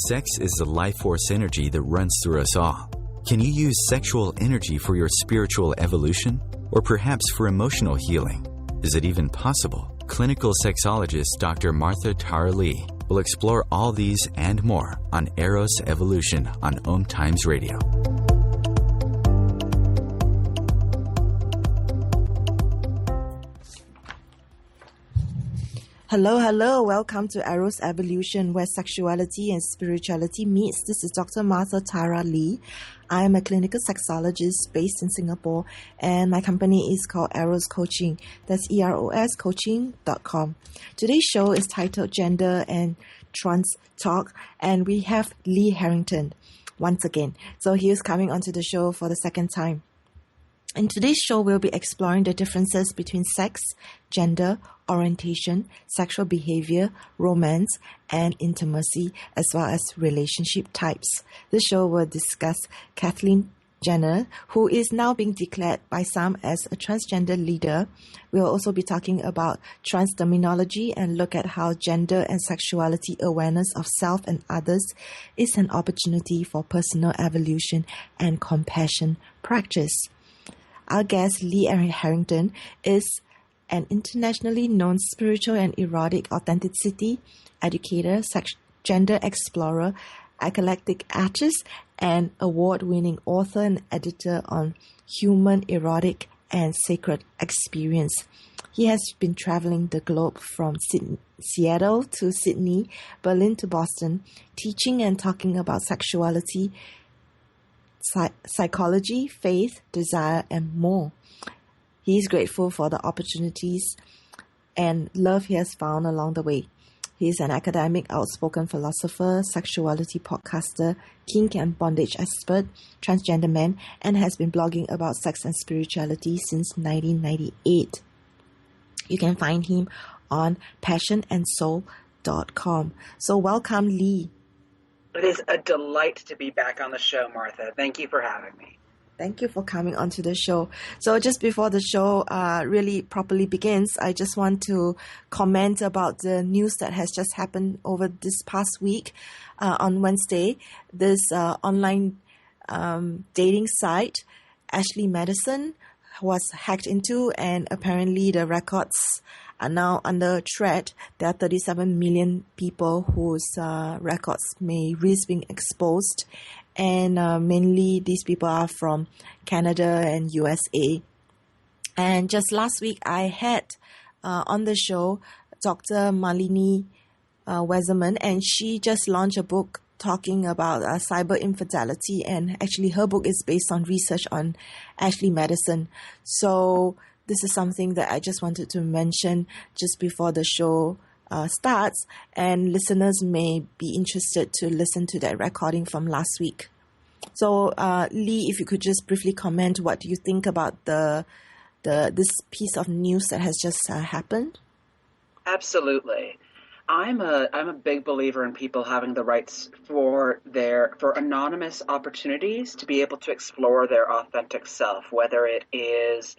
Sex is the life force energy that runs through us all. Can you use sexual energy for your spiritual evolution? Or perhaps for emotional healing? Is it even possible? Clinical sexologist Dr. Martha Tara Lee will explore all these and more on Eros Evolution on OMTimes Radio. Hello. Welcome to Eros Evolution, where sexuality and spirituality meets. This is Dr. Martha Tara Lee. I am a clinical sexologist based in Singapore, and my company is called Eros Coaching. That's EROS coaching.com. Today's show is titled Gender and Trans Talk, and we have Lee Harrington once again. So he is coming onto the show for the second time. In today's show, we'll be exploring the differences between sex, gender, orientation, sexual behavior, romance, and intimacy, as well as relationship types. This show will discuss Caitlyn Jenner, who is now being declared by some as a transgender leader. We'll also be talking about trans terminology and look at how gender and sexuality awareness of self and others is an opportunity for personal evolution and compassion practice. Our guest, Lee Harrington, is an internationally known spiritual and erotic authenticity educator, gender explorer, eclectic artist, and award-winning author and editor on human, erotic, and sacred experience. He has been traveling the globe from Seattle to Sydney, Berlin to Boston, teaching and talking about sexuality, psychology, faith, desire, and more. He is grateful for the opportunities and love he has found along the way. He is an academic, outspoken philosopher, sexuality podcaster, Kink and Bondage expert, transgender man, and has been blogging about sex and spirituality since 1998. You can find him on passionandsoul.com. So welcome, Lee. It is a delight to be back on the show, Martha. Thank you for having me. Thank you for coming onto the show. So just before the show really properly begins, I just want to comment about the news that has just happened over this past week. On Wednesday, this online dating site, Ashley Madison, was hacked into, and apparently the records are now under threat. There are 37 million people whose records may risk being exposed, and mainly these people are from Canada and USA. And just last week, I had on the show Dr. Malini Weserman, and she just launched a book talking about cyber infidelity, and actually her book is based on research on Ashley Madison. So this is something that I just wanted to mention just before the show starts, and listeners may be interested to listen to that recording from last week. So Lee, if you could just briefly comment, what do you think about this piece of news that has just happened? Absolutely. I'm a big believer in people having the rights for anonymous opportunities to be able to explore their authentic self, whether it is,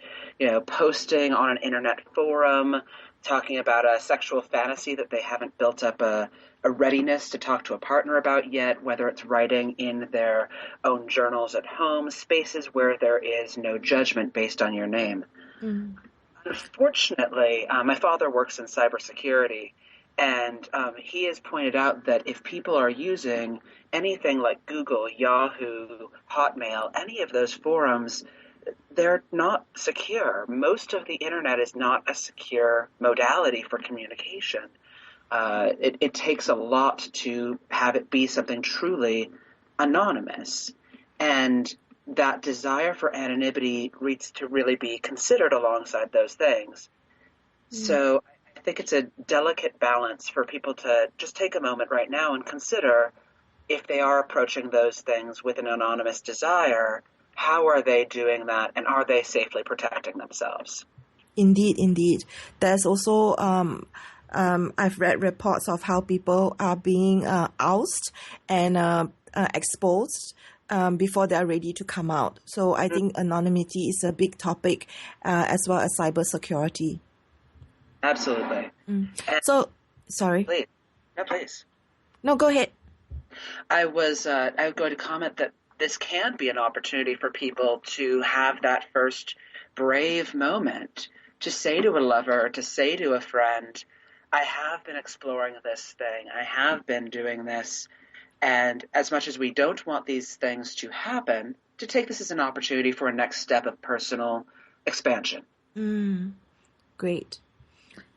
posting on an internet forum, talking about a sexual fantasy that they haven't built up a readiness to talk to a partner about yet, whether it's writing in their own journals at home, spaces where there is no judgment based on your name. Mm. Unfortunately, my father works in cybersecurity, and he has pointed out that if people are using anything like Google, Yahoo, Hotmail, any of those forums, they're not secure. Most of the internet is not a secure modality for communication. It takes a lot to have it be something truly anonymous. And that desire for anonymity needs to really be considered alongside those things. Mm. So I think it's a delicate balance for people to just take a moment right now and consider, if they are approaching those things with an anonymous desire, how are they doing that, and are they safely protecting themselves? Indeed. There's also I've read reports of how people are being ousted and exposed before they are ready to come out. So I think anonymity is a big topic, as well as cybersecurity. Absolutely. So, sorry. Please. No, please. No, go ahead. I was going to comment that this can be an opportunity for people to have that first brave moment to say to a lover, to say to a friend, I have been exploring this thing. I have been doing this. And as much as we don't want these things to happen, to take this as an opportunity for a next step of personal expansion. Great.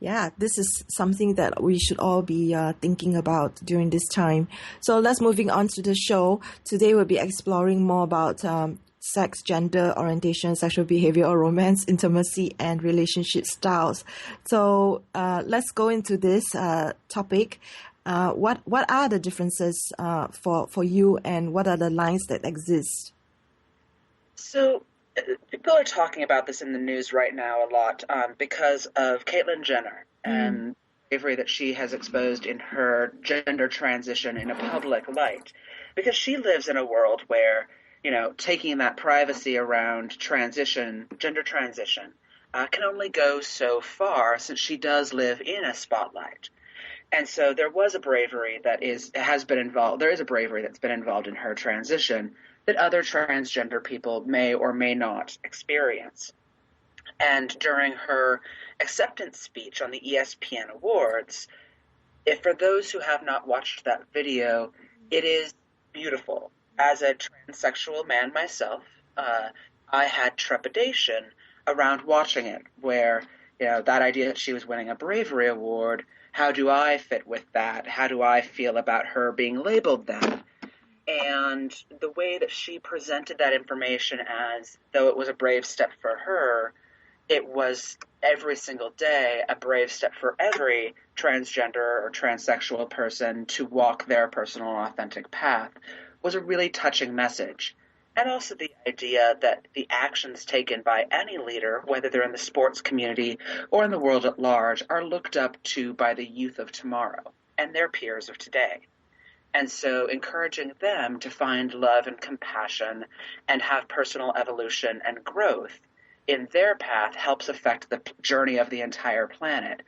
Yeah, this is something that we should all be thinking about during this time. So let's moving on to the show. Today we'll be exploring more about sex, gender, orientation, sexual behavior or romance, intimacy, and relationship styles. So let's go into this topic. What are the differences for you, and what are the lines that exist? So people are talking about this in the news right now a lot because of Caitlyn Jenner and the bravery that she has exposed in her gender transition in a public light. Because she lives in a world where, taking that privacy around gender transition, can only go so far since she does live in a spotlight. And so there was a bravery there is a bravery that's been involved in her transition that other transgender people may or may not experience. And during her acceptance speech on the ESPN Awards, for those who have not watched that video, it is beautiful. As a transsexual man myself, I had trepidation around watching it, where, that idea that she was winning a bravery award, how do I fit with that? How do I feel about her being labeled that? And the way that she presented that information as though it was a brave step for her, it was every single day a brave step for every transgender or transsexual person to walk their personal and authentic path, was a really touching message. And also the idea that the actions taken by any leader, whether they're in the sports community or in the world at large, are looked up to by the youth of tomorrow and their peers of today. And so encouraging them to find love and compassion and have personal evolution and growth in their path helps affect the journey of the entire planet.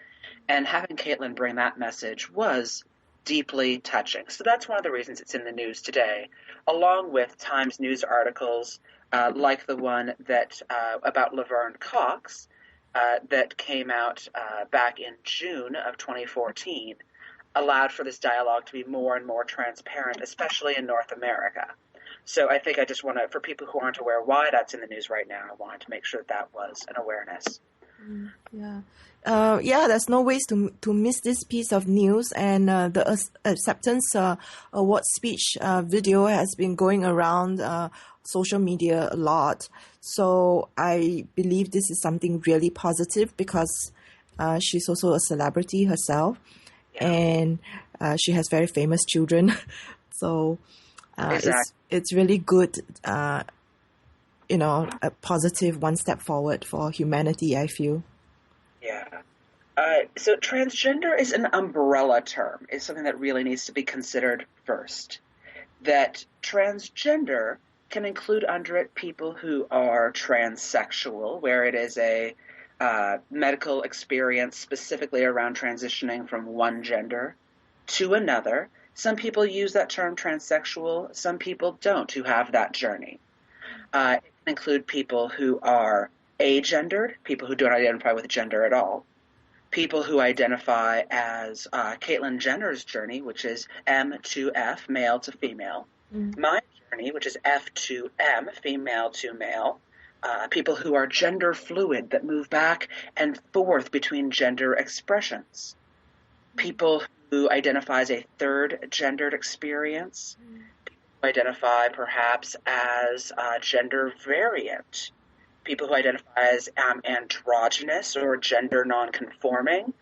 And having Caitlyn bring that message was deeply touching. So that's one of the reasons it's in the news today, along with Times news articles like the one that about Laverne Cox that came out back in June of 2014, allowed for this dialogue to be more and more transparent, especially in North America. So I think I just want to, for people who aren't aware why that's in the news right now, I wanted to make sure that was an awareness. There's no ways to miss this piece of news, and the acceptance award speech video has been going around social media a lot. So I believe this is something really positive because she's also a celebrity herself. And she has very famous children. So Exactly. it's really good, a positive one step forward for humanity, I feel. Yeah. So transgender is an umbrella term. It's something that really needs to be considered first. That transgender can include under it people who are transsexual, where it is a medical experience specifically around transitioning from one gender to another. Some people use that term transsexual, some people don't, who have that journey. It can include people who are agendered, people who don't identify with gender at all, people who identify as Caitlyn Jenner's journey, which is M to F, male to female, my journey, which is F to M, female to male, people who are gender fluid that move back and forth between gender expressions, people who identify as a third gendered experience, people who identify perhaps as gender variant, people who identify as androgynous or gender nonconforming,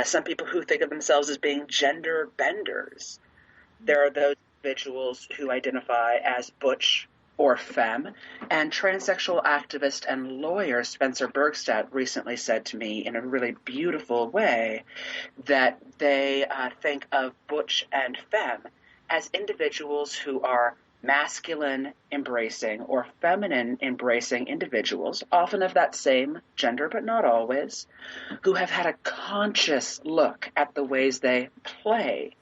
some people who think of themselves as being gender benders. There are those individuals who identify as butch or femme, and transsexual activist and lawyer Spencer Bergstadt recently said to me in a really beautiful way that they think of butch and femme as individuals who are masculine embracing or feminine embracing individuals, often of that same gender but not always, who have had a conscious look at the ways they play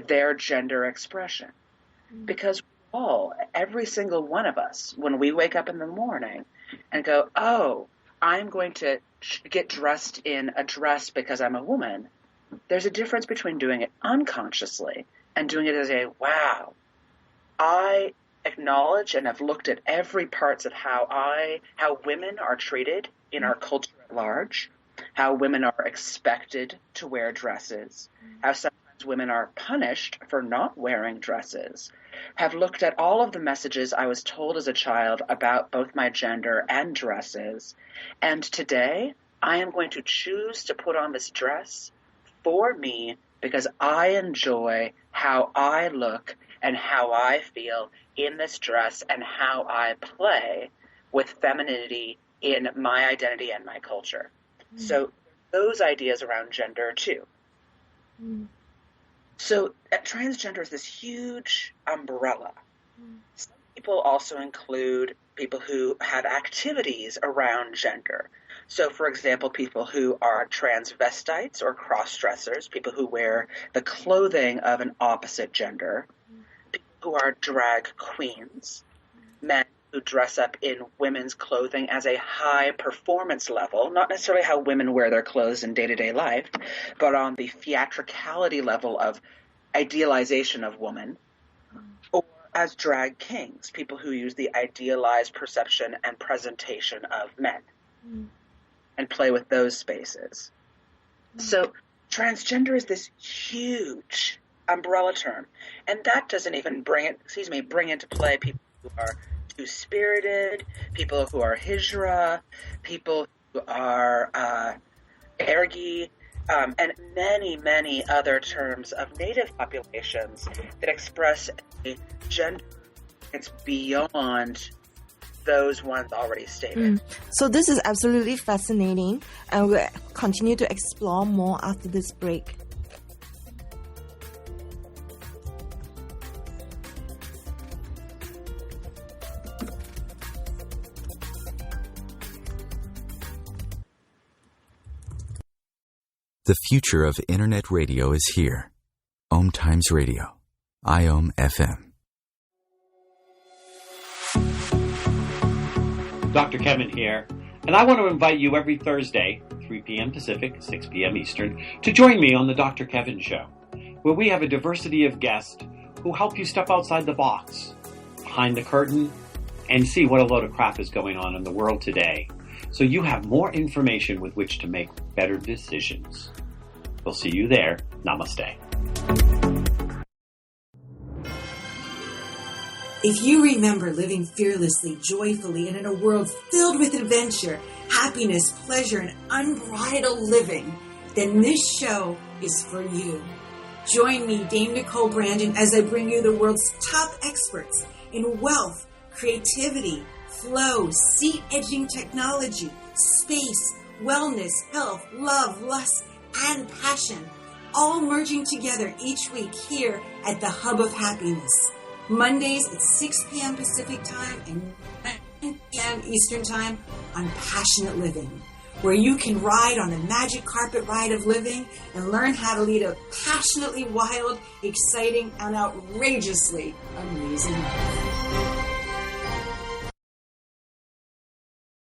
their gender expression. Because every single one of us, when we wake up in the morning and go, oh, I'm going to get dressed in a dress because I'm a woman, there's a difference between doing it unconsciously and doing it as a, wow, I acknowledge and have looked at every parts of how women are treated in our culture at large, how women are expected to wear dresses, how sometimes women are punished for not wearing dresses, have looked at all of the messages I was told as a child about both my gender and dresses, and today I am going to choose to put on this dress for me because I enjoy how I look and how I feel in this dress and how I play with femininity in my identity and my culture. So those ideas around gender too. So transgender is this huge umbrella. Some people also include people who have activities around gender. So, for example, people who are transvestites or cross-dressers, people who wear the clothing of an opposite gender, people who are drag queens, men who dress up in women's clothing as a high performance level, not necessarily how women wear their clothes in day-to-day life, but on the theatricality level of idealization of woman, or as drag kings, people who use the idealized perception and presentation of men and play with those spaces. So transgender is this huge umbrella term, and that doesn't even bring into play people who are two-spirited, people who are hijra, people who are ergi, and many, many other terms of native populations that express a gender that's beyond those ones already stated. So this is absolutely fascinating, and we'll continue to explore more after this break. The future of Internet radio is here. OMTimes Radio. IOM FM. Dr. Kevin here, and I want to invite you every Thursday, 3 p.m. Pacific, 6 p.m. Eastern, to join me on the Dr. Kevin Show, where we have a diversity of guests who help you step outside the box, behind the curtain, and see what a load of crap is going on in the world today, so you have more information with which to make better decisions. We'll see you there. Namaste. If you remember living fearlessly, joyfully, and in a world filled with adventure, happiness, pleasure, and unbridled living, then this show is for you. Join me, Dame Nicole Brandon, as I bring you the world's top experts in wealth, creativity, flow, seat-edging technology, space, wellness, health, love, lust, and passion, all merging together each week here at the Hub of Happiness. Mondays at 6 p.m. Pacific Time and 9 p.m. Eastern Time on Passionate Living, where you can ride on a magic carpet ride of living and learn how to lead a passionately wild, exciting, and outrageously amazing life.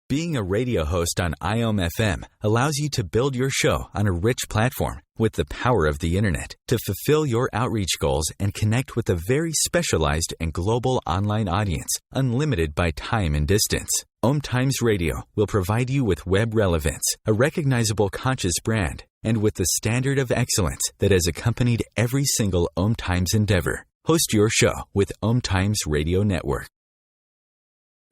Being a radio host on IOM FM allows you to build your show on a rich platform with the power of the Internet to fulfill your outreach goals and connect with a very specialized and global online audience, unlimited by time and distance. OMTimes Radio will provide you with web relevance, a recognizable conscious brand, and with the standard of excellence that has accompanied every single OMTimes endeavor. Host your show with OMTimes Radio Network.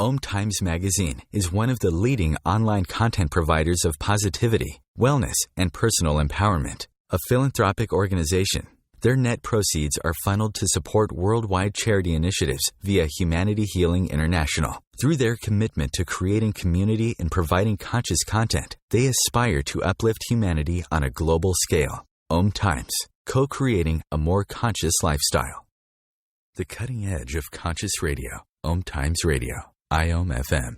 OMTimes Magazine is one of the leading online content providers of positivity, wellness, and personal empowerment. A philanthropic organization, their net proceeds are funneled to support worldwide charity initiatives via Humanity Healing International. Through their commitment to creating community and providing conscious content, they aspire to uplift humanity on a global scale. OMTimes, co-creating a more conscious lifestyle. The cutting edge of conscious radio. OMTimes Radio. IOM FM.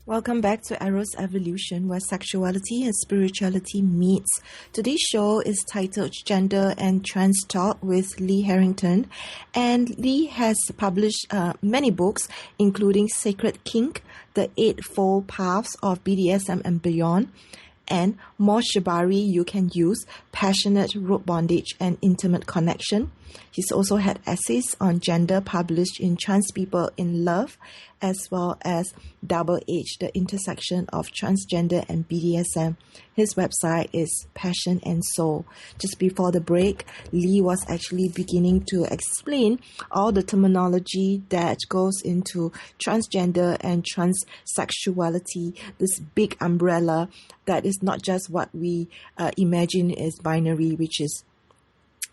Welcome back to Eros Evolution, where sexuality and spirituality meets. Today's show is titled Gender and Trans Talk with Lee Harrington. And Lee has published many books, including Sacred Kink, The Eightfold Paths of BDSM and Beyond, and More Shibari You Can Use, Passionate Rope Bondage and Intimate Connection. He's also had essays on gender published in Trans People in Love, as well as Double H, the intersection of transgender and BDSM. His website is Passion and Soul. Just before the break, Lee was actually beginning to explain all the terminology that goes into transgender and transsexuality, this big umbrella that is not just what we imagine is binary, which is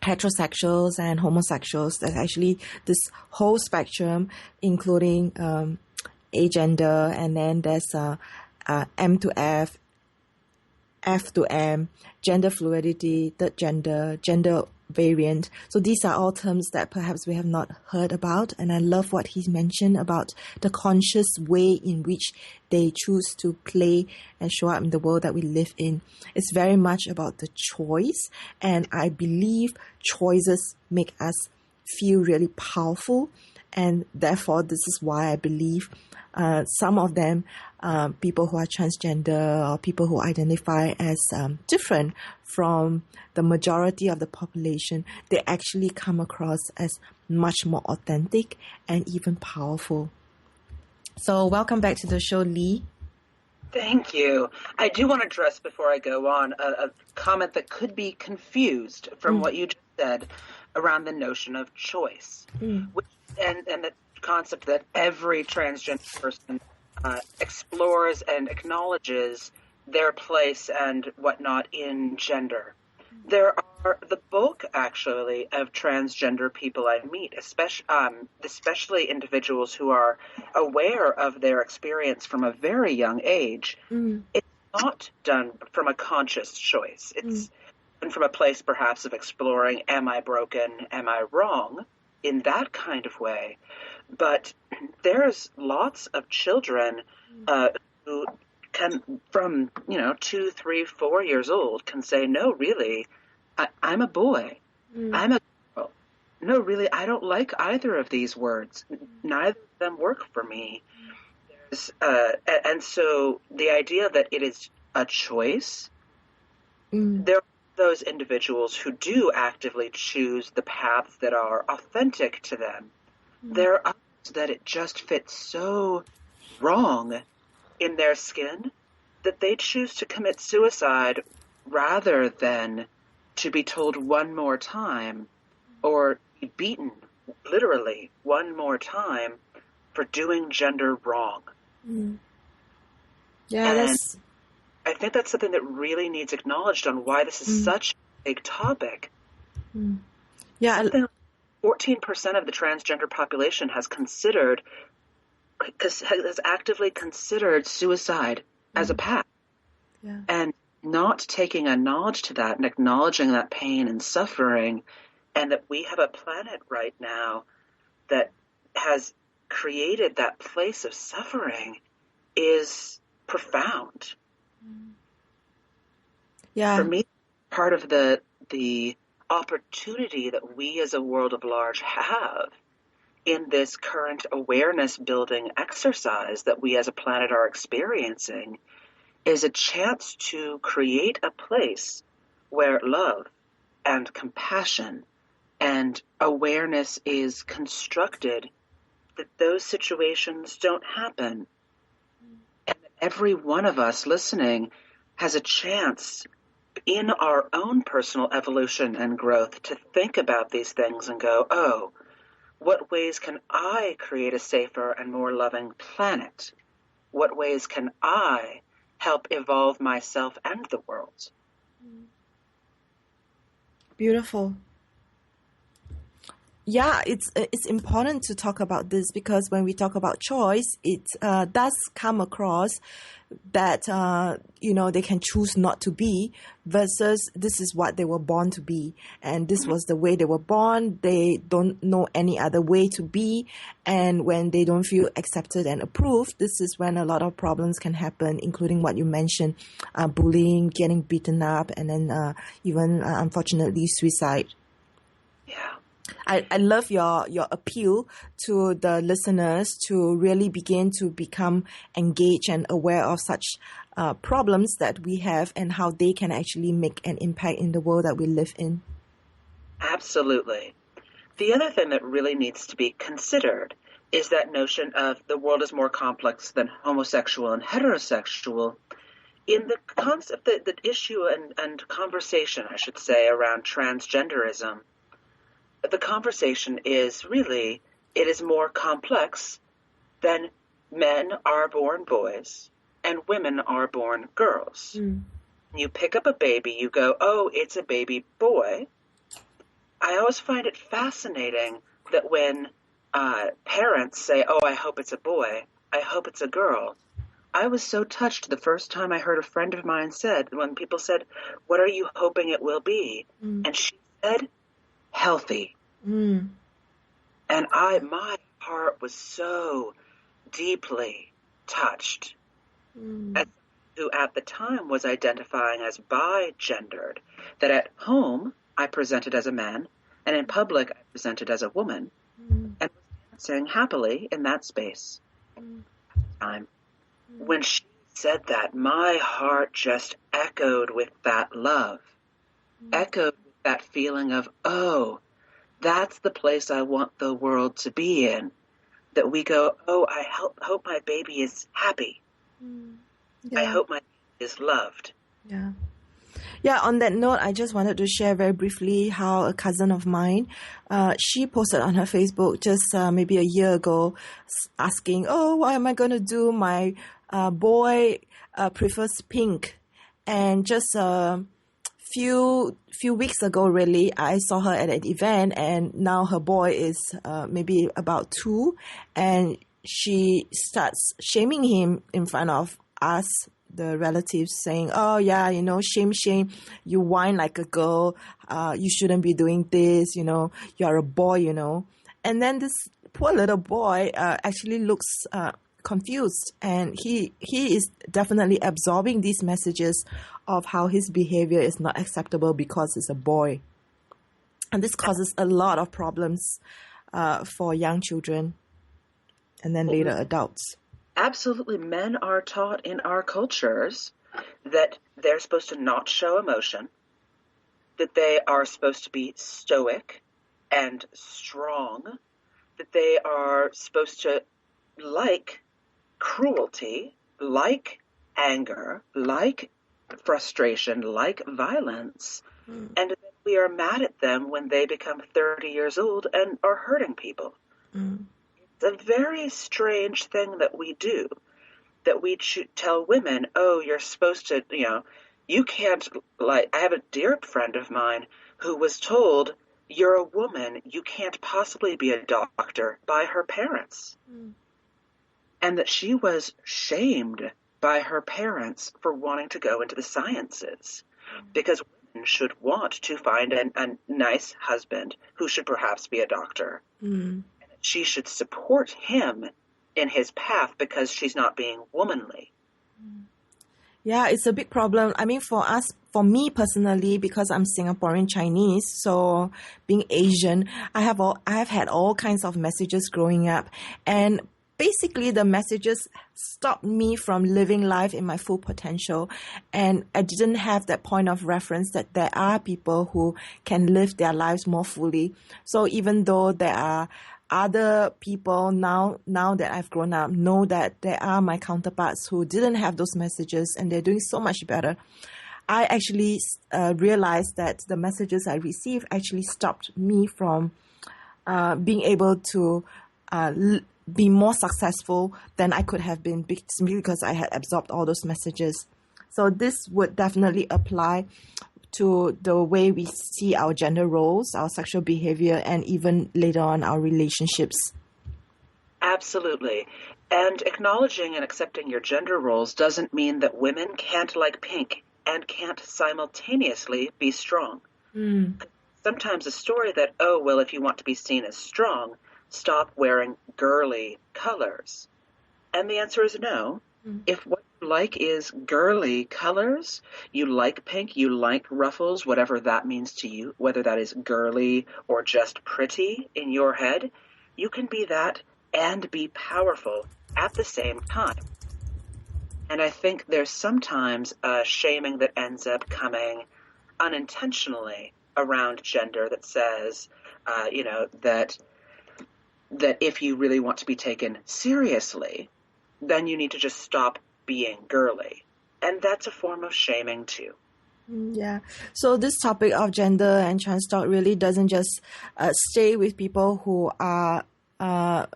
heterosexuals and homosexuals. There's actually this whole spectrum, including agender, and then there's M to F, F to M, gender fluidity, third gender, gender variant. So these are all terms that perhaps we have not heard about, and I love what he mentioned about the conscious way in which they choose to play and show up in the world that we live in. It's very much about the choice, and I believe choices make us feel really powerful, and therefore this is why I believe some of them, people who are transgender or people who identify as different from the majority of the population, they actually come across as much more authentic and even powerful. So welcome back to the show, Lee. Thank you. I do want to address, before I go on, a comment that could be confused from what you just said around the notion of choice, which, and the concept that every transgender person explores and acknowledges their place and whatnot in gender. There are the bulk, actually, of transgender people I meet, especially individuals who are aware of their experience from a very young age. It's not done from a conscious choice. It's done from a place, perhaps, of exploring, am I broken, am I wrong, in that kind of way. But there's lots of children who can, from 2, 3, 4 years old, can say, no, really, I'm a boy. I'm a girl. No, really, I don't like either of these words. Neither of them work for me. And so the idea that it is a choice, there are those individuals who do actively choose the paths that are authentic to them. There are others that it just fits so wrong in their skin that they choose to commit suicide rather than to be told one more time or be beaten literally one more time for doing gender wrong. Yeah, and I think that's something that really needs acknowledged on why this is such a big topic. Yeah, 14% of the transgender population has actively considered suicide as a path. Yeah. And not taking a knowledge to that and acknowledging that pain and suffering, and that we have a planet right now that has created that place of suffering is profound. Yeah. For me, part of the opportunity that we as a world at large have in this current awareness building exercise that we as a planet are experiencing is a chance to create a place where love and compassion and awareness is constructed, that those situations don't happen. And every one of us listening has a chance in our own personal evolution and growth to think about these things and go, oh, what ways can I create a safer and more loving planet? What ways can I help evolve myself and the world? Beautiful. Yeah, it's important to talk about this because when we talk about choice, it does come across that they can choose not to be versus this is what they were born to be, and this was the way they were born. They don't know any other way to be, and when they don't feel accepted and approved, this is when a lot of problems can happen, including what you mentioned, bullying, getting beaten up, and then even unfortunately suicide. Yeah. I love your appeal to the listeners to really begin to become engaged and aware of such problems that we have and how they can actually make an impact in the world that we live in. Absolutely. The other thing that really needs to be considered is that notion of the world is more complex than homosexual and heterosexual. In the concept, the issue and conversation, I should say, around transgenderism, the conversation is really, it is more complex than men are born boys and women are born girls. You pick up a baby, you go, oh, it's a baby boy. I always find it fascinating that when parents say, oh, I hope it's a boy, I hope it's a girl. I was so touched the first time I heard a friend of mine said, when people said, what are you hoping it will be? And she said, healthy. And my heart was so deeply touched. As who at the time was identifying as bi-gendered, that at home I presented as a man, and in public I presented as a woman, and was dancing happily in that space. Time. When she said that, my heart just echoed with that love, echoed with that feeling of, oh, that's the place I want the world to be in. That we go, oh, I hope my baby is happy. Yeah. I hope my baby is loved. Yeah. Yeah, on that note, I just wanted to share very briefly how a cousin of mine, she posted on her Facebook just maybe a year ago asking, oh, what am I going to do? My boy prefers pink. And just few weeks ago, really, I saw her at an event, and now her boy is maybe about 2, and she starts shaming him in front of us, the relatives, saying, oh yeah, shame, you whine like a girl, you shouldn't be doing this, you're a boy, and then this poor little boy actually looks confused, and he is definitely absorbing these messages of how his behavior is not acceptable because he's a boy, and this causes a lot of problems for young children and then later adults. Absolutely. Men are taught in our cultures that they're supposed to not show emotion, that they are supposed to be stoic and strong, that they are supposed to like cruelty, like anger, like frustration, like violence, and that we are mad at them when they become 30 years old and are hurting people. It's a very strange thing that we do, that we should tell women, oh, you're supposed to, you can't, I have a dear friend of mine who was told, you're a woman, you can't possibly be a doctor, by her parents. And that she was shamed by her parents for wanting to go into the sciences, because women should want to find a nice husband who should perhaps be a doctor. She should support him in his path because she's not being womanly. Yeah, it's a big problem. I mean, for me personally, because I'm Singaporean Chinese, so being Asian, I have had all kinds of messages growing up, and basically the messages stopped me from living life in my full potential, and I didn't have that point of reference that there are people who can live their lives more fully. So even though there are other people now that I've grown up, know that there are my counterparts who didn't have those messages and they're doing so much better, I actually realized that the messages I received actually stopped me from being able to be more successful than I could have been, simply because I had absorbed all those messages. So this would definitely apply to the way we see our gender roles, our sexual behavior, and even later on our relationships. Absolutely. And acknowledging and accepting your gender roles doesn't mean that women can't like pink and can't simultaneously be strong. Sometimes a story that, oh, well, if you want to be seen as strong, stop wearing girly colors. And the answer is no. If what you like is girly colors, you like pink, you like ruffles, whatever that means to you, whether that is girly or just pretty in your head, you can be that and be powerful at the same time. And I think there's sometimes a shaming that ends up coming unintentionally around gender that says, that if you really want to be taken seriously, then you need to just stop being girly. And that's a form of shaming too. Yeah. So this topic of gender and trans talk really doesn't just stay with people who are, in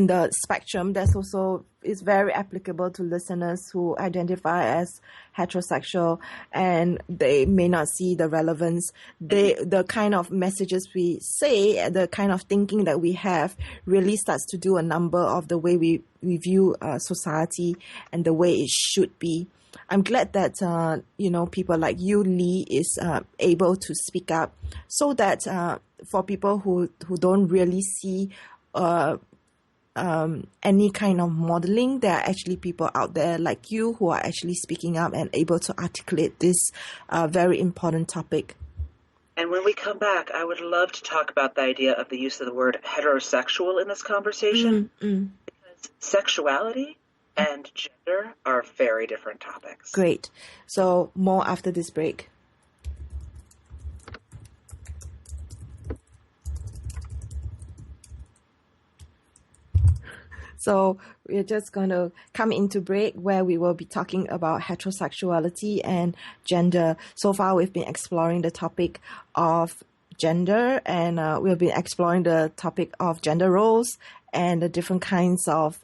the spectrum. That's also is very applicable to listeners who identify as heterosexual and they may not see the relevance. The kind of messages we say, the kind of thinking that we have really starts to do a number of the way we view society and the way it should be. I'm glad that, people like you, Lee, is able to speak up so that for people who don't really see any kind of modeling, there are actually people out there like you who are actually speaking up and able to articulate this very important topic. And when we come back, I would love to talk about the idea of the use of the word heterosexual in this conversation. Because sexuality and gender are very different topics. Great. So more after this break. So we're just going to come into break where we will be talking about heterosexuality and gender. So far, we've been exploring the topic of gender, and we've been exploring the topic of gender roles and the different kinds of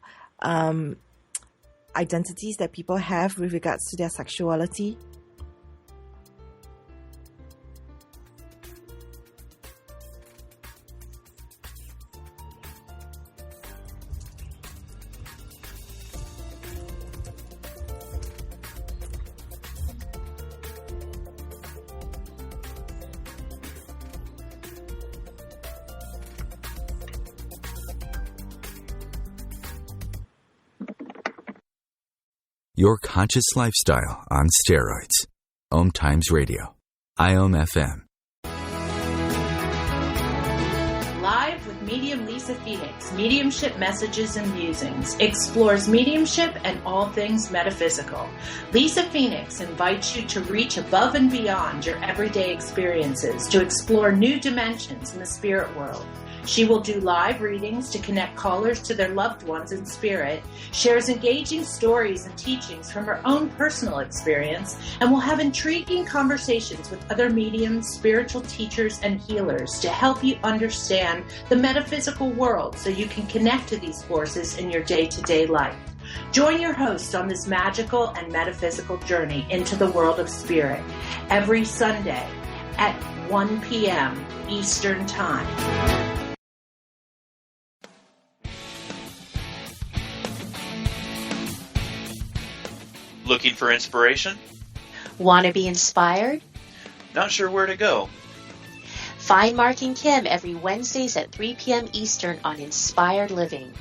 identities that people have with regards to their sexuality. Your conscious lifestyle on steroids. OMTimes Radio. IOM-FM. Live with medium Lisa Phoenix, Mediumship Messages and Musings, explores mediumship and all things metaphysical. Lisa Phoenix invites you to reach above and beyond your everyday experiences to explore new dimensions in the spirit world. She will do live readings to connect callers to their loved ones in spirit, shares engaging stories and teachings from her own personal experience, and will have intriguing conversations with other mediums, spiritual teachers, and healers to help you understand the metaphysical world so you can connect to these forces in your day-to-day life. Join your host on this magical and metaphysical journey into the world of spirit every Sunday at 1 p.m. Eastern Time. Looking for inspiration? Want to be inspired? Not sure where to go? Find Mark and Kim every Wednesdays at 3 p.m. Eastern on Inspired Living.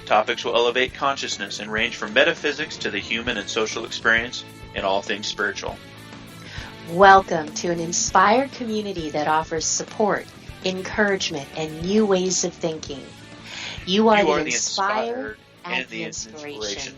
Topics will elevate consciousness and range from metaphysics to the human and social experience and all things spiritual. Welcome to an inspired community that offers support, encouragement, and new ways of thinking. You are the inspired and the inspiration.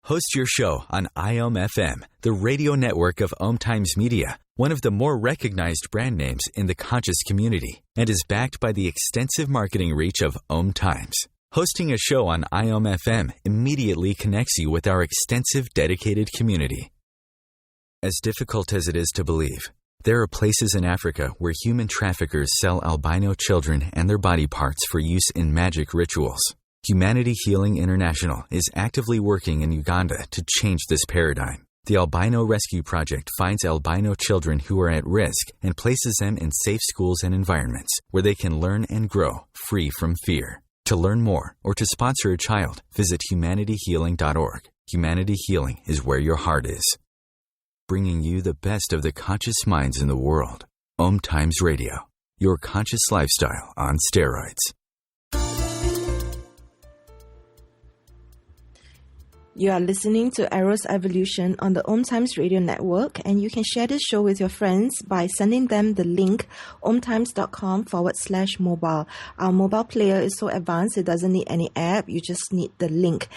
Host your show on IOM-FM, the radio network of OMTimes Media, one of the more recognized brand names in the conscious community, and is backed by the extensive marketing reach of OMTimes. Hosting a show on IOM-FM immediately connects you with our extensive dedicated community. As difficult as it is to believe, there are places in Africa where human traffickers sell albino children and their body parts for use in magic rituals. Humanity Healing International is actively working in Uganda to change this paradigm. The Albino Rescue Project finds albino children who are at risk and places them in safe schools and environments where they can learn and grow free from fear. To learn more or to sponsor a child, visit humanityhealing.org. Humanity Healing is where your heart is. Bringing you the best of the conscious minds in the world. OMTimes Radio, your conscious lifestyle on steroids. You are listening to Eros Evolution on the OMTimes Radio Network, and you can share this show with your friends by sending them the link omtimes.com/mobile. Our mobile player is so advanced, it doesn't need any app. You just need the link.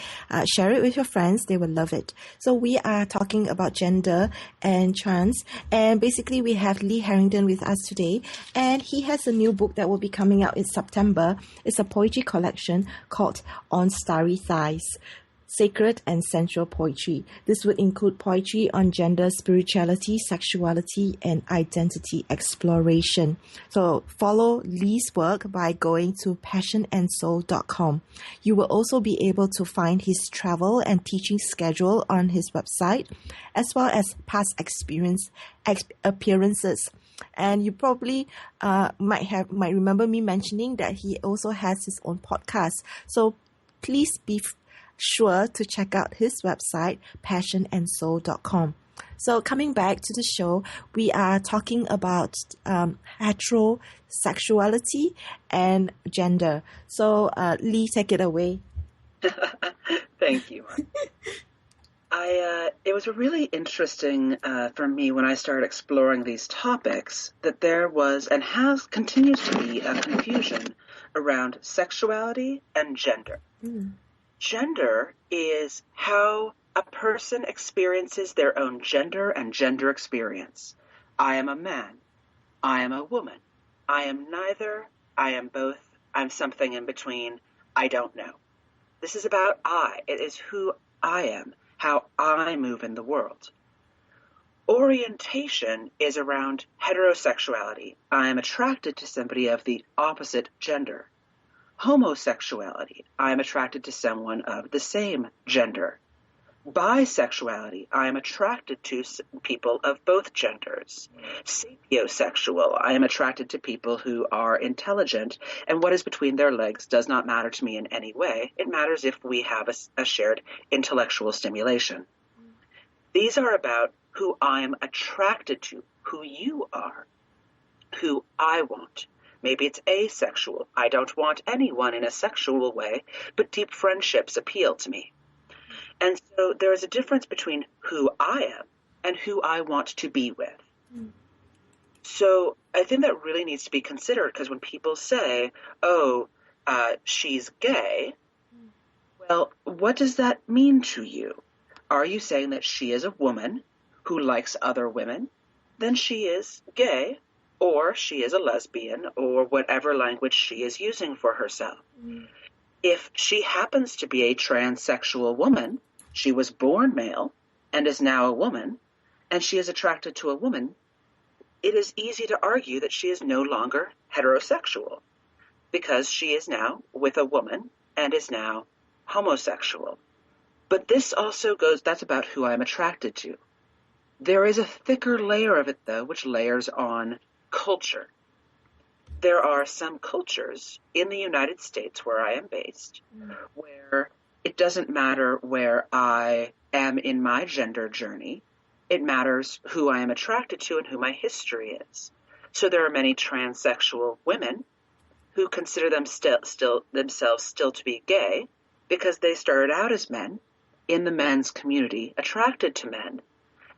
Share it with your friends. They will love it. So we are talking about gender and trans, and basically we have Lee Harrington with us today, and he has a new book that will be coming out in September. It's a poetry collection called On Starry Thighs, Sacred and Sensual Poetry. This would include poetry on gender, spirituality, sexuality, and identity exploration. So follow Lee's work by going to passionandsoul.com. You will also be able to find his travel and teaching schedule on his website, as well as past appearances. And you probably might remember me mentioning that he also has his own podcast. So please be sure to check out his website, passionandsoul.com. So coming back to the show, we are talking about heterosexuality and gender. So Lee, take it away. Thank you. It was really interesting for me when I started exploring these topics that there was and continues to be a confusion around sexuality and gender. Gender is how a person experiences their own gender and gender experience. I am a man. I am a woman. I am neither. I am both. I'm something in between. I don't know. This is about I. It is who I am, how I move in the world. Orientation is around heterosexuality. I am attracted to somebody of the opposite gender. Homosexuality, I am attracted to someone of the same gender. Bisexuality, I am attracted to people of both genders. Sapiosexual, I am attracted to people who are intelligent, and what is between their legs does not matter to me in any way. It matters if we have a shared intellectual stimulation. These are about who I am attracted to, who you are, who I want. Maybe it's asexual. I don't want anyone in a sexual way, but deep friendships appeal to me. And so there is a difference between who I am and who I want to be with. So I think that really needs to be considered, because when people say, she's gay, well, what does that mean to you? Are you saying that she is a woman who likes other women? Then she is gay. Or she is a lesbian, or whatever language she is using for herself. If she happens to be a transsexual woman, she was born male and is now a woman, and she is attracted to a woman, it is easy to argue that she is no longer heterosexual, because she is now with a woman and is now homosexual. But this also that's about who I'm attracted to. There is a thicker layer of it, though, which layers on culture. There are some cultures in the United States where I am based where it doesn't matter where I am in my gender journey. It matters who I am attracted to and who my history is. So there are many transsexual women who consider themselves still to be gay because they started out as men in the men's community, attracted to men,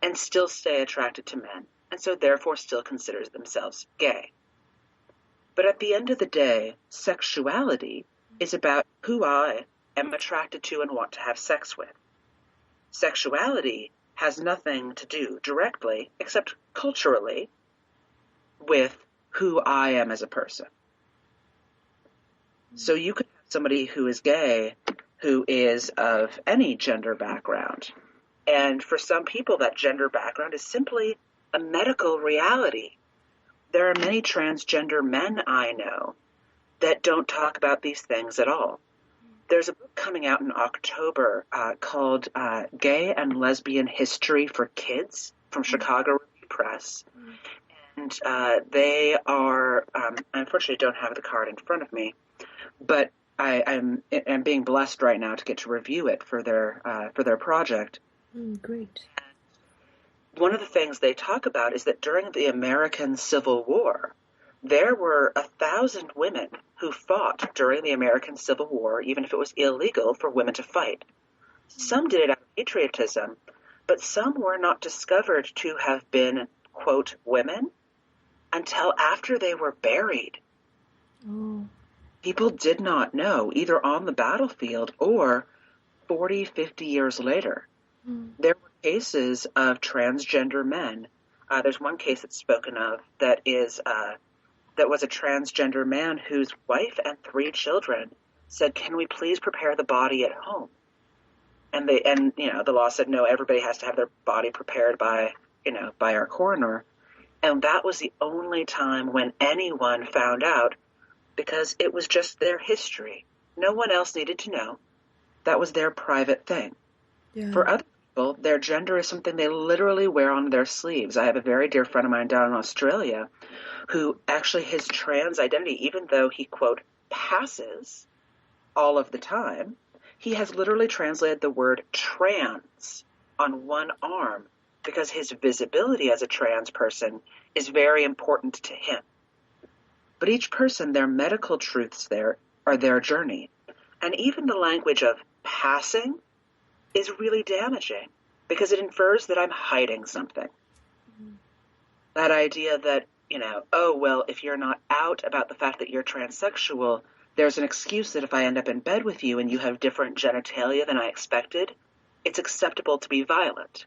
and still stay attracted to men, and so therefore still considers themselves gay. But at the end of the day, sexuality is about who I am attracted to and want to have sex with. Sexuality has nothing to do directly, except culturally, with who I am as a person. So you could have somebody who is gay who is of any gender background. And for some people, that gender background is simply a medical reality. There are many transgender men I know that don't talk about these things at all. there's a book coming out in October called Gay and Lesbian History for Kids from Chicago Review Press. And they are, I unfortunately don't have the card in front of me, but I'm being blessed right now to get to review it for their project. Great. One of the things they talk about is that during the American Civil War, there were 1,000 women who fought during the American Civil War, even if it was illegal for women to fight. Some did it out of patriotism, but some were not discovered to have been, quote, women until after they were buried. Oh. People did not know, either on the battlefield or 40, 50 years later. There were cases of transgender men. There's one case that's spoken of that was a transgender man whose wife and 3 children said, "Can we please prepare the body at home?" And the law said, no, everybody has to have their body prepared by our coroner. And that was the only time when anyone found out, because it was just their history. No one else needed to know. That was their private thing. Yeah. For other people, their gender is something they literally wear on their sleeves. I have a very dear friend of mine down in Australia who actually his trans identity, even though he, quote, passes all of the time, he has literally translated the word trans on one arm because his visibility as a trans person is very important to him. But each person, their medical truths there are their journey. And even the language of passing is really damaging because it infers that I'm hiding something. That idea that, oh, well, if you're not out about the fact that you're transsexual, there's an excuse that if I end up in bed with you and you have different genitalia than I expected, it's acceptable to be violent.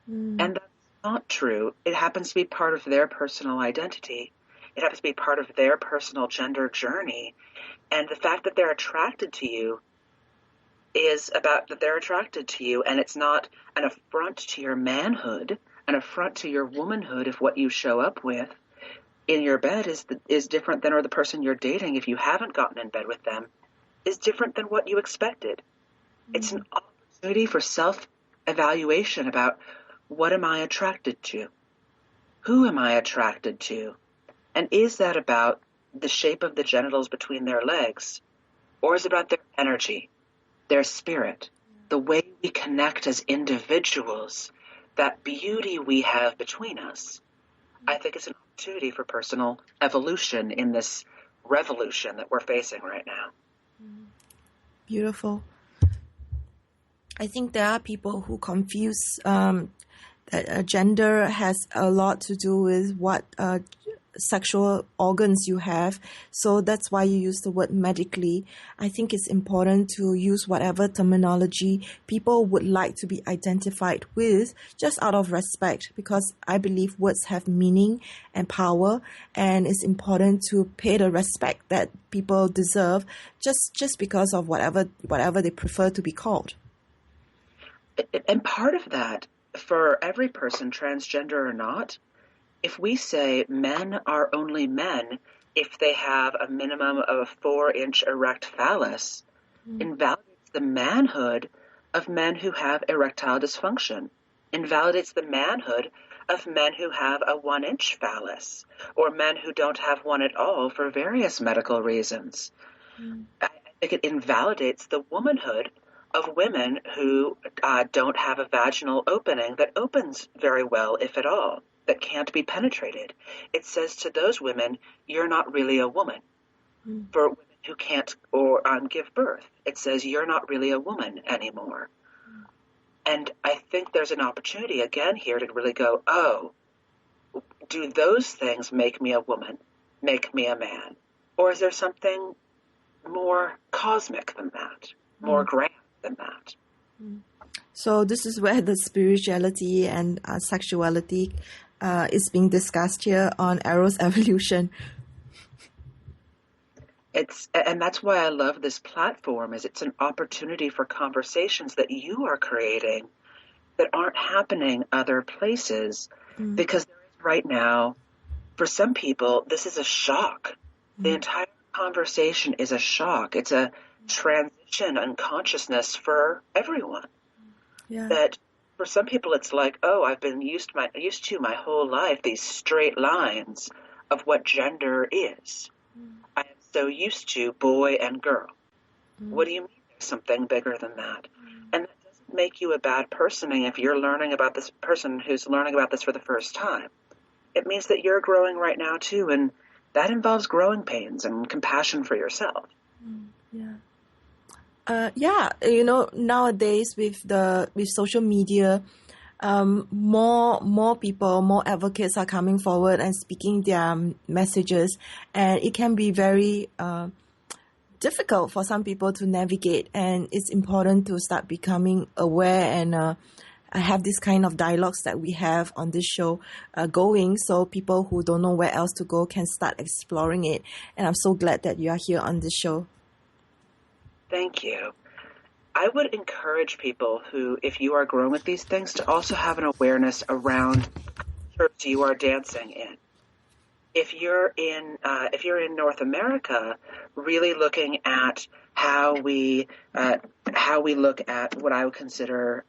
And that's not true. It happens to be part of their personal identity. It happens to be part of their personal gender journey. And the fact that they're attracted to you is about that they're attracted to you, and it's not an affront to your manhood, an affront to your womanhood if what you show up with in your bed is different than, or the person you're dating, if you haven't gotten in bed with them, is different than what you expected. It's an opportunity for self-evaluation about what am I attracted to? Who am I attracted to? And is that about the shape of the genitals between their legs? Or is it about their energy, their spirit, the way we connect as individuals, that beauty we have between us? I think it's an opportunity for personal evolution in this revolution that we're facing right now. Beautiful. I think there are people who confuse that gender has a lot to do with what sexual organs you have. So that's why you use the word medically. I think it's important to use whatever terminology people would like to be identified with, just out of respect, because I believe words have meaning and power, and it's important to pay the respect that people deserve just because of whatever they prefer to be called. And part of that, for every person, transgender or not, if we say men are only men if they have a minimum of a 4-inch erect phallus, invalidates the manhood of men who have erectile dysfunction, invalidates the manhood of men who have a 1-inch phallus, or men who don't have one at all for various medical reasons. I think it invalidates the womanhood of women who don't have a vaginal opening that opens very well, if at all, that can't be penetrated. It says to those women, you're not really a woman. For women who can't or give birth, it says you're not really a woman anymore. And I think there's an opportunity again here to really go, oh, do those things make me a woman, make me a man? Or is there something more cosmic than that, more grand than that? So this is where the spirituality and sexuality is being discussed here on Eros Evolution. And that's why I love this platform, is it's an opportunity for conversations that you are creating that aren't happening other places. Because right now, for some people, this is a shock. The entire conversation is a shock. It's a transition in consciousness for everyone. Yeah. That for some people it's like, oh, I've been used to my whole life these straight lines of what gender is. I am so used to boy and girl. What do you mean there's something bigger than that? And that doesn't make you a bad person if you're learning about this person who's learning about this for the first time. It means that you're growing right now too, and that involves growing pains and compassion for yourself. Nowadays with social media, more people, more advocates are coming forward and speaking their messages, and it can be very difficult for some people to navigate. And it's important to start becoming aware and have this kind of dialogues that we have on this show going, so people who don't know where else to go can start exploring it. And I'm so glad that you are here on this show. Thank you. I would encourage people who, if you are growing with these things, to also have an awareness around the cultures you are dancing in. If you're in North America, really looking at how we look at what I would consider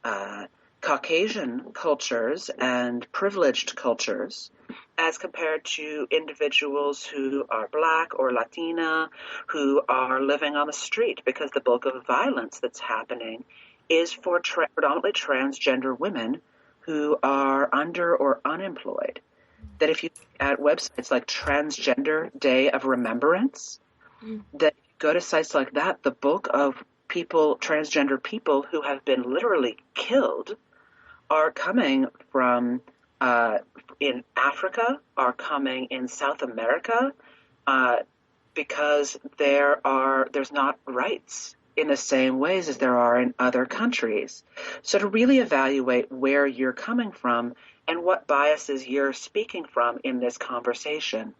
Caucasian cultures and privileged cultures, as compared to individuals who are Black or Latina, who are living on the street, because the bulk of violence that's happening is for predominantly transgender women who are under or unemployed. That if you look at websites like Transgender Day of Remembrance, that if you go to sites like that, the bulk of people, transgender people who have been literally killed, are coming from in Africa, are coming in South America, because there's not rights in the same ways as there are in other countries. So to really evaluate where you're coming from and what biases you're speaking from in this conversation.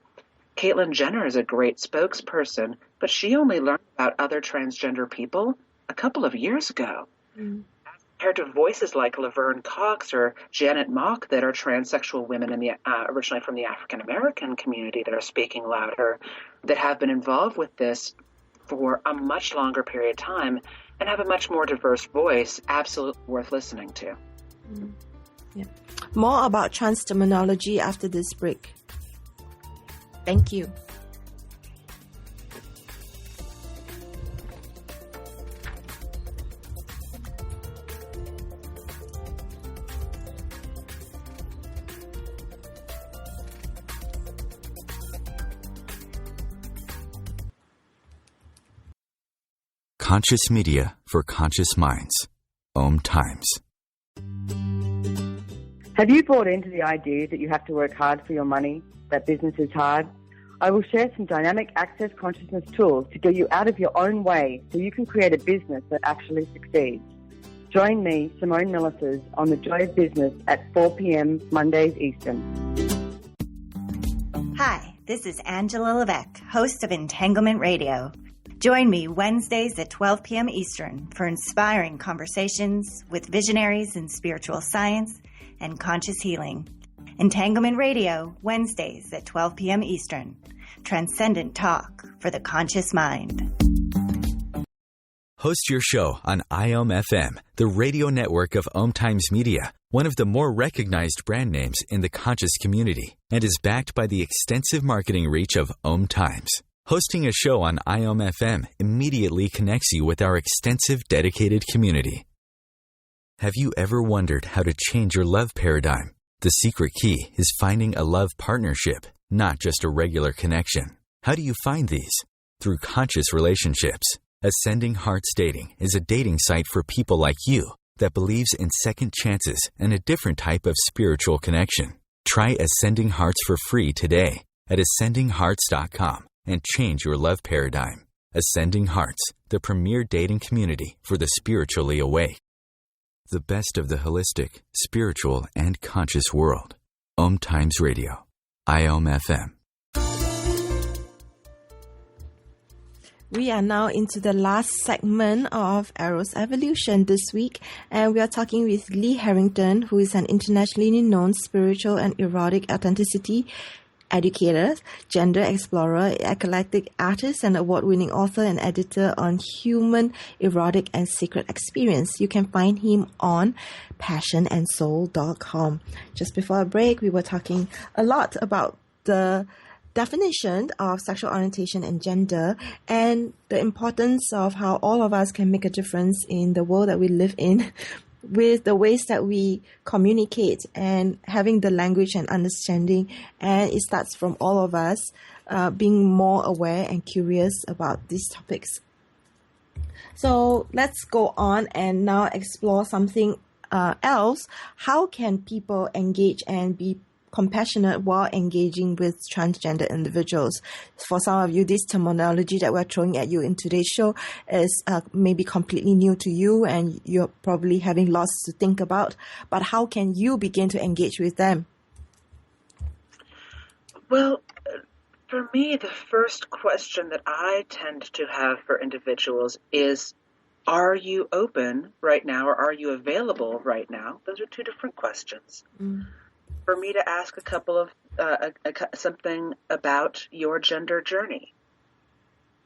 Caitlyn Jenner is a great spokesperson, but she only learned about other transgender people a couple of years ago. Compared to voices like Laverne Cox or Janet Mock that are transsexual women originally from the African American community that are speaking louder, that have been involved with this for a much longer period of time and have a much more diverse voice, absolutely worth listening to. Yeah. More about trans terminology after this break. Thank you. Conscious media for conscious minds. OMTimes. Have you bought into the idea that you have to work hard for your money, that business is hard? I will share some dynamic access consciousness tools to get you out of your own way so you can create a business that actually succeeds. Join me, Simone Millisers, on The Joy of Business at 4 p.m. Mondays Eastern. Hi, this is Angela Levesque, host of Entanglement Radio. Join me Wednesdays at 12 p.m. Eastern for inspiring conversations with visionaries in spiritual science and conscious healing. Entanglement Radio, Wednesdays at 12 p.m. Eastern. Transcendent talk for the conscious mind. Host your show on IOM-FM, the radio network of OMTimes Media, one of the more recognized brand names in the conscious community, and is backed by the extensive marketing reach of OMTimes. Hosting a show on IOM-FM immediately connects you with our extensive dedicated community. Have you ever wondered how to change your love paradigm? The secret key is finding a love partnership, not just a regular connection. How do you find these? Through conscious relationships. Ascending Hearts Dating is a dating site for people like you that believes in second chances and a different type of spiritual connection. Try Ascending Hearts for free today at ascendinghearts.com and change your love paradigm. Ascending Hearts, the premier dating community for the spiritually awake. The best of the holistic, spiritual, and conscious world. OMTimes Radio. IOM-FM. We are now into the last segment of Eros Evolution this week, and we are talking with Lee Harrington, who is an internationally known spiritual and erotic authenticity educator, gender explorer, eclectic artist, and award-winning author and editor on human, erotic, and sacred experience. You can find him on passionandsoul.com. Just before a break, we were talking a lot about the definition of sexual orientation and gender and the importance of how all of us can make a difference in the world that we live in with the ways that we communicate and having the language and understanding. And it starts from all of us being more aware and curious about these topics. So let's go on and now explore something else. How can people engage and be compassionate while engaging with transgender individuals? For some of you, this terminology that we're throwing at you in today's show is maybe completely new to you and you're probably having lots to think about. But how can you begin to engage with them? Well, for me, the first question that I tend to have for individuals is, are you open right now or are you available right now? Those are two different questions. For me to ask a couple of something about your gender journey.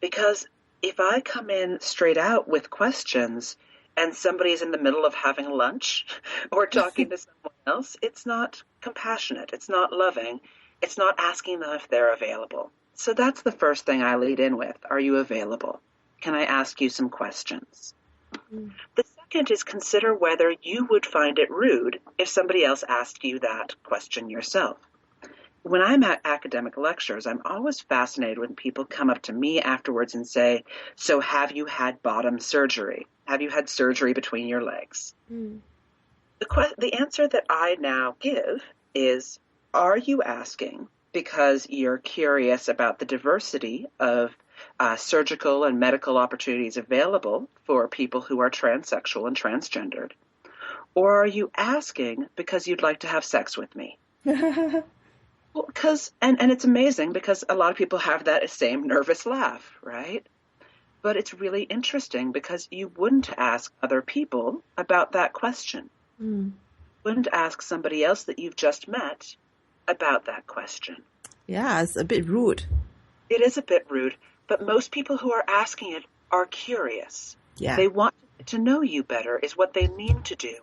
Because if I come in straight out with questions and somebody's in the middle of having lunch or talking to someone else, it's not compassionate. It's not loving. It's not asking them if they're available. So that's the first thing I lead in with. Are you available? Can I ask you some questions? The second is consider whether you would find it rude if somebody else asked you that question yourself. When I'm at academic lectures, I'm always fascinated when people come up to me afterwards and say, so have you had bottom surgery? Have you had surgery between your legs? The answer that I now give is, are you asking because you're curious about the diversity of surgical and medical opportunities available for people who are transsexual and transgendered? Or are you asking because you'd like to have sex with me? Well, and it's amazing because a lot of people have that same nervous laugh, right? But it's really interesting because you wouldn't ask other people about that question. You wouldn't ask somebody else that you've just met about that question. Yeah, it's a bit rude. It is a bit rude. But most people who are asking it are curious. Yeah. They want to know you better is what they mean to do.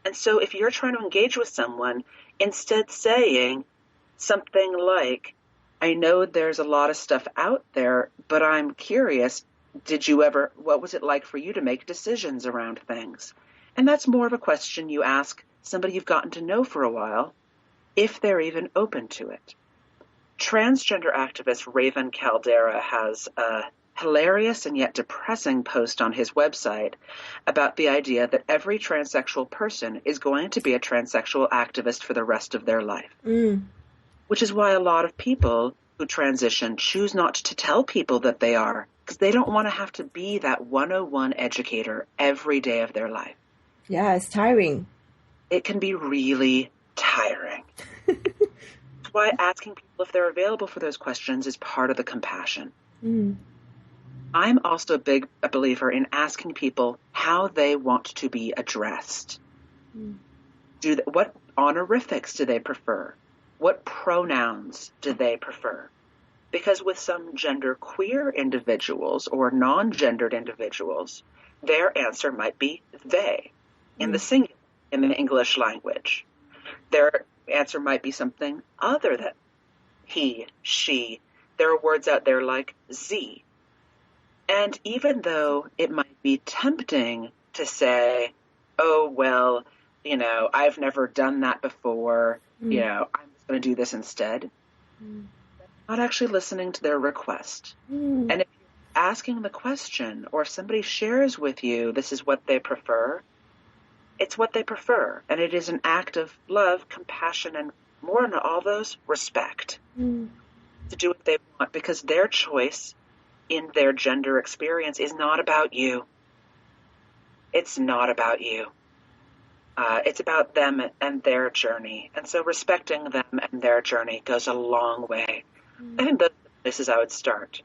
And so if you're trying to engage with someone, instead saying something like, I know there's a lot of stuff out there, but I'm curious, what was it like for you to make decisions around things? And that's more of a question you ask somebody you've gotten to know for a while, if they're even open to it. Transgender activist Raven Kaldera has a hilarious and yet depressing post on his website about the idea that every transsexual person is going to be a transsexual activist for the rest of their life. Which is why a lot of people who transition choose not to tell people that they are, because they don't want to have to be that 101 educator every day of their life. Yeah, it's tiring. It can be really tiring. That's why asking people if they're available for those questions is part of the compassion. I'm also a believer in asking people how they want to be addressed. What honorifics do they prefer? What pronouns do they prefer? Because with some genderqueer individuals or non-gendered individuals, their answer might be they in the singular, in the English language. Their answer might be something other than he, she. There are words out there like Z. And even though it might be tempting to say, oh, well, I've never done that before, I'm just going to do this instead, not actually listening to their request. And if you're asking the question or if somebody shares with you this is what they prefer, it's what they prefer. And it is an act of love, compassion, and more than all those, respect to do what they want, because their choice in their gender experience is not about you. It's not about you. It's about them and their journey. And so respecting them and their journey goes a long way. I think those are the places I would start.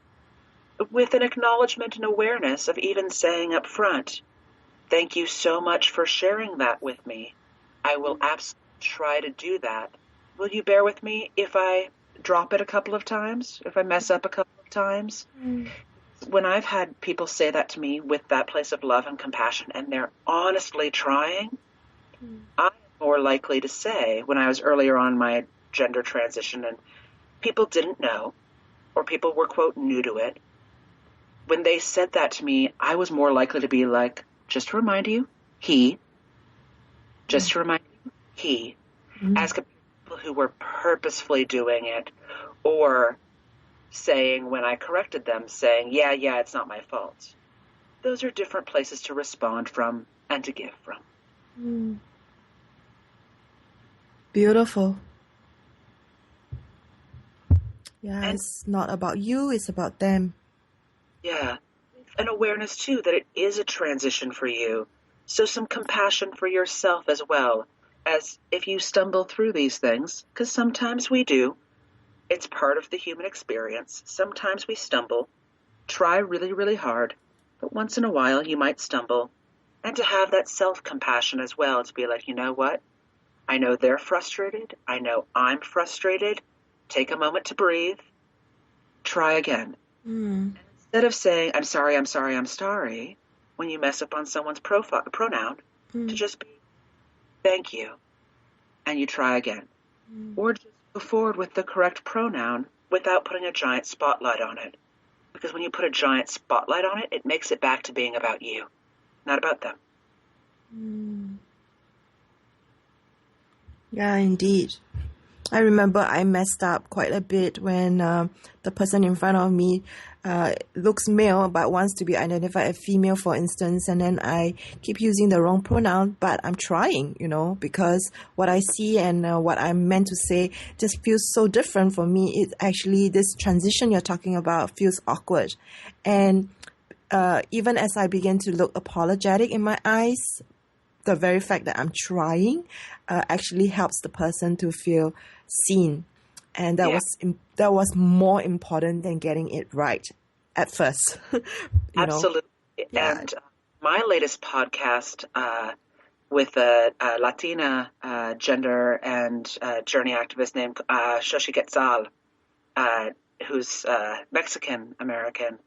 With an acknowledgement and awareness of even saying up front, thank you so much for sharing that with me. I will absolutely try to do that. Will you bear with me if I drop it a couple of times, if I mess up a couple of times. When I've had people say that to me with that place of love and compassion, and they're honestly trying, I'm more likely to say, when I was earlier on my gender transition and people didn't know, or people were, quote, new to it, when they said that to me, I was more likely to be like, just to remind you, he. Just to remind you, he. As compared to people who were purposefully doing it, or saying, when I corrected them, saying, yeah, it's not my fault. Those are different places to respond from and to give from. Beautiful. Yeah, and it's not about you, it's about them. Yeah. An awareness, too, that it is a transition for you. So some compassion for yourself as well, as if you stumble through these things, because sometimes we do. It's part of the human experience. Sometimes we stumble. Try really, really hard, but once in a while you might stumble. And to have that self-compassion as well, to be like, you know what? I know they're frustrated. I know I'm frustrated. Take a moment to breathe. Try again. Instead of saying, I'm sorry, when you mess up on someone's pronoun, to just be, thank you, and you try again. Or just go forward with the correct pronoun without putting a giant spotlight on it. Because when you put a giant spotlight on it, it makes it back to being about you, not about them. Yeah, indeed. I remember I messed up quite a bit when the person in front of me looks male but wants to be identified as female, for instance, and then I keep using the wrong pronoun, but I'm trying, because what I see and what I'm meant to say just feels so different for me. It actually, this transition you're talking about feels awkward. And even as I begin to look apologetic in my eyes, the very fact that I'm trying actually helps the person to feel seen. And that was more important than getting it right at first. Absolutely. Yeah. And my latest podcast with a Latina gender and journey activist named Xochitl Quetzal, who's Mexican American.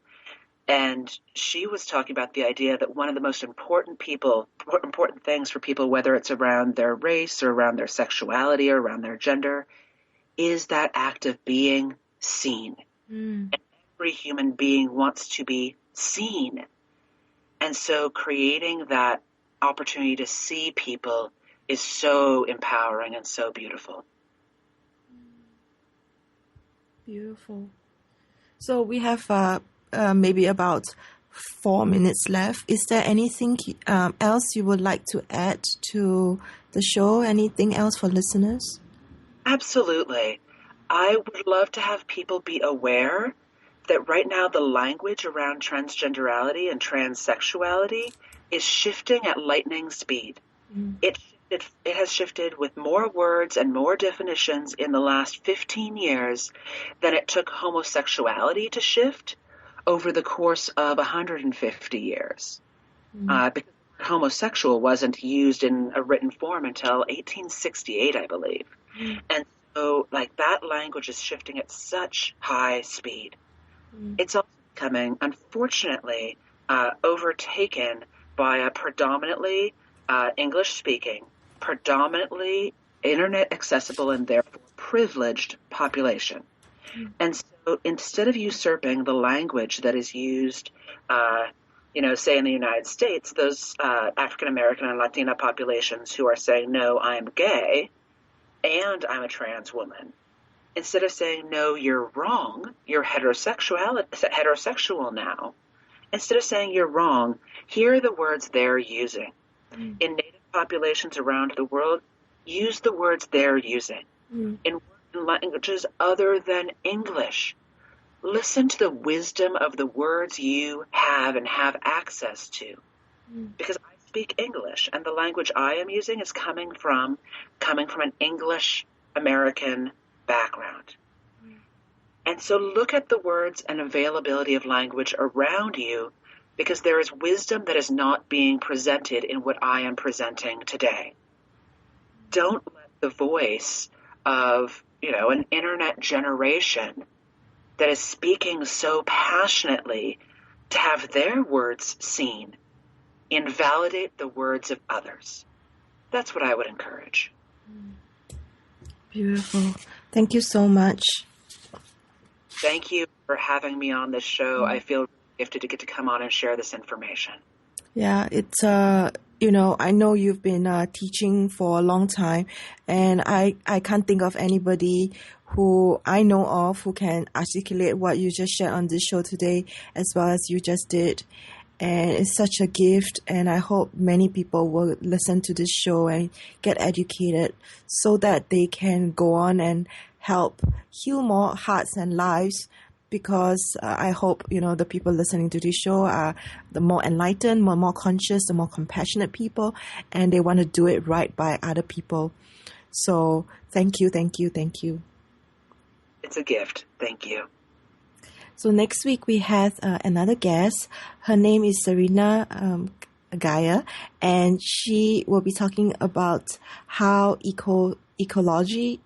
And she was talking about the idea that one of the most important things for people, whether it's around their race or around their sexuality or around their gender, is that act of being seen. And every human being wants to be seen. And so creating that opportunity to see people is so empowering and so beautiful. Beautiful. So we have maybe about 4 minutes left. Is there anything else you would like to add to the show? Anything else for listeners? Absolutely. I would love to have people be aware that right now the language around transgenderality and transsexuality is shifting at lightning speed. It has shifted with more words and more definitions in the last 15 years than it took homosexuality to shift over the course of 150 years. Because homosexual wasn't used in a written form until 1868, I believe. And so, that language is shifting at such high speed. It's also becoming, unfortunately, overtaken by a predominantly English-speaking, predominantly Internet-accessible and therefore privileged population. And so instead of usurping the language that is used, say in the United States, those African-American and Latina populations who are saying, no, I'm gay and I'm a trans woman, instead of saying, no, you're wrong, you're heterosexual now, instead of saying you're wrong, here are the words they're using. In Native populations around the world, use the words they're using. In languages other than English, listen to the wisdom of the words you have and have access to. Because I speak English, and the language I am using is coming from an English American background. And so look at the words and availability of language around you, because there is wisdom that is not being presented in what I am presenting today. Don't let the voice of an internet generation that is speaking so passionately to have their words seen invalidate the words of others. That's what I would encourage. Beautiful. Thank you so much. Thank you for having me on this show. I feel gifted to get to come on and share this information. Yeah, it's, I know you've been teaching for a long time, and I can't think of anybody who I know of who can articulate what you just shared on this show today as well as you just did. And it's such a gift, and I hope many people will listen to this show and get educated so that they can go on and help heal more hearts and lives, because I hope, the people listening to this show are the more enlightened, more conscious, the more compassionate people, and they want to do it right by other people. So thank you. It's a gift. Thank you. So next week we have another guest. Her name is Serena Gaia, and she will be talking about how ecology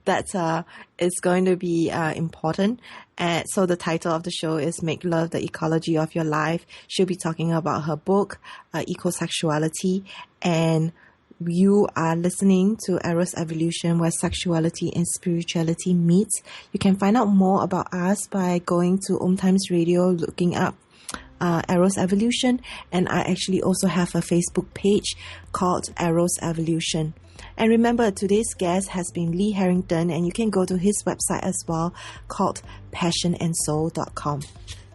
that is going to be important. And so the title of the show is Make Love the Ecology of Your Life. She'll be talking about her book, Ecosexuality, and you are listening to Eros Evolution, where sexuality and spirituality meets. You can find out more about us by going to OMTimes Radio, looking up Eros Evolution, and I actually also have a Facebook page called Eros Evolution. And remember, today's guest has been Lee Harrington, and you can go to his website as well, called passionandsoul.com.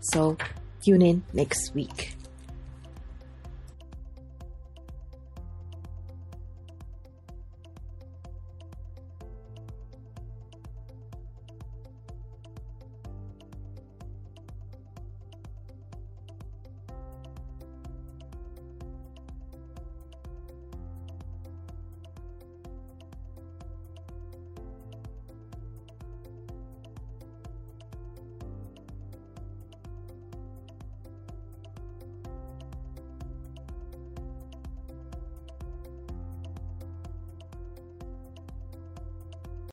So tune in next week.